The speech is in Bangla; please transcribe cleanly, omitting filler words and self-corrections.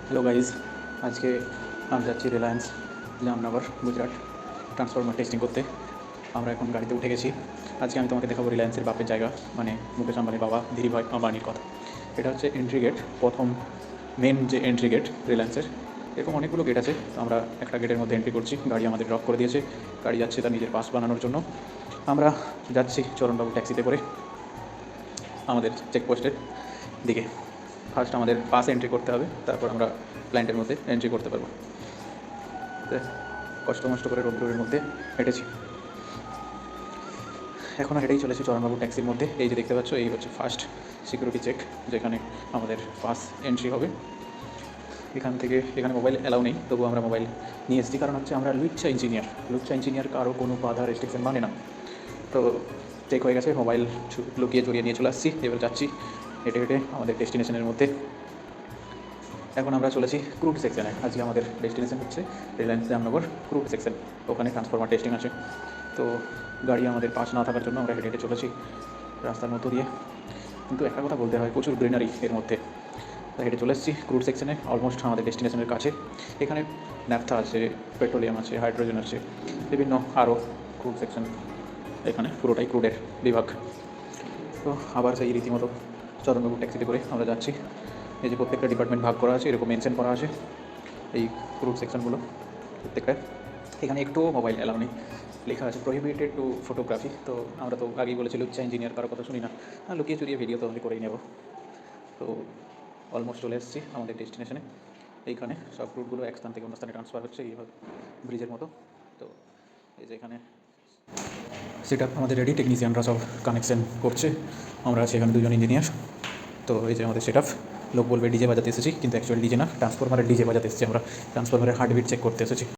হ্যালো গাইজ, আজকে আমি যাচ্ছি রিলায়েন্স জামনগর গুজরাট ট্রান্সফরমার টেস্টিং করতে। আমরা এখন গাড়িতে উঠে গেছি। আজকে আমি তোমাকে দেখাবো রিলায়েন্সের বাপের জায়গা, মানে মুকেশ আম্বানির বাবা ধীরুভাই আম্বানির কথা। এটা হচ্ছে এন্ট্রি গেট, প্রথম মেন যে এন্ট্রি গেট রিলায়েন্সের। এরকম অনেকগুলো গেট আছে, তো আমরা একটা গেটের মধ্যে এন্ট্রি করছি। গাড়ি আমাদের ড্রপ করে দিয়েছে, গাড়ি যাচ্ছে তার নিজের পাস বানানোর জন্য। আমরা যাচ্ছি চরণবাবু ট্যাক্সিতে করে আমাদের চেকপোস্টের দিকে। ফার্স্ট আমাদের পাস এন্ট্রি করতে হবে, তারপর আমরা প্ল্যান্টের মধ্যে এন্ট্রি করতে পারবো। কষ্ট মষ্ট করে রোদ্রের মধ্যে হেঁটেছি, এখনও হেঁটেই চলেছি চরণবাবু ট্যাক্সির মধ্যে। এই যে দেখতে পাচ্ছ, এই হচ্ছে ফার্স্ট সিকিউরিটি চেক, যেখানে আমাদের পাস এন্ট্রি হবে। এখানে মোবাইল অ্যালাউ নেই, তবুও আমরা মোবাইল নিয়ে এসেছি, কারণ হচ্ছে আমরা লুচ্চা ইঞ্জিনিয়ার কারো কোনো বাধা রেস্ট্রিকশন মানে না। তো চেক হয়ে গেছে, মোবাইল লুকিয়ে জড়িয়ে নিয়ে চলে আসছি। এবার যাচ্ছি হেঁটে হেঁটে আমাদের ডেস্টিনেশনের মধ্যে। এখন আমরা চলেছি ক্রুড সেকশনে। আজকে আমাদের ডেস্টিনেশন হচ্ছে রিলায়েন্স জামনগর ক্রুড সেকশন। ওখানে ট্রান্সফরমার টেস্টিং আছে। তো গাড়ি আমাদের পাস না থাকার জন্য আমরা হেঁটে হেঁটে চলেছি রাস্তার মধ্য দিয়ে। কিন্তু একটা কথা বলতে হয়, প্রচুর গ্রিনারি এর মধ্যে। তো হেঁটে চলে এসেছি ক্রুড সেকশনে, অলমোস্ট আমাদের ডেস্টিনেশনের কাছে। এখানে ন্যাপথা আছে, পেট্রোলিয়াম আছে, হাইড্রোজেন আছে, বিভিন্ন আরও ক্রুড সেকশন। এখানে পুরোটাই ক্রুডের বিভাগ। তো আবার সেই রীতিমতো চরণবাবু ট্যাক্সিতে করে আমরা যাচ্ছি। এই যে প্রত্যেকটা ডিপার্টমেন্ট ভাগ করা আছে, এরকম মেনশন করা আছে এই ক্রুড সেকশনগুলো প্রত্যেকটা। এখানে একটুও মোবাইল অ্যালাউ নেই, লেখা আছে প্রহিবিটেড টু ফটোগ্রাফি। তো আমরা তো আগেই বলেছি লুচ্চা ইঞ্জিনিয়ার, কারো কথা শুনি না, লুকিয়ে চুরিয়ে ভিডিও তো আমি করেই নেব। তো অলমোস্ট চলে এসেছি আমাদের ডেস্টিনেশনে। এইখানে সব রুটগুলো এক স্থান থেকে অন্য স্থানে ট্রান্সফার হচ্ছে এইভাবে ব্রিজের মতো। তো এই যে এখানে সেট আপ আমাদের রেডি, টেকনিশিয়ানরা সব কানেকশন করছে, আমরা আছি এখানে দুজন ইঞ্জিনিয়ার। তো এই যে আমাদের সেট আপ। লোক বলবে ডিজে বাজাতে এসেছি, কিন্তু অ্যাকচুয়ালি ডিজে না, ট্রান্সফরমারের ডিজে বাজাতে এসেছি। আমরা ট্রান্সফরমারের হার্টবিট চেক করতে এসেছি।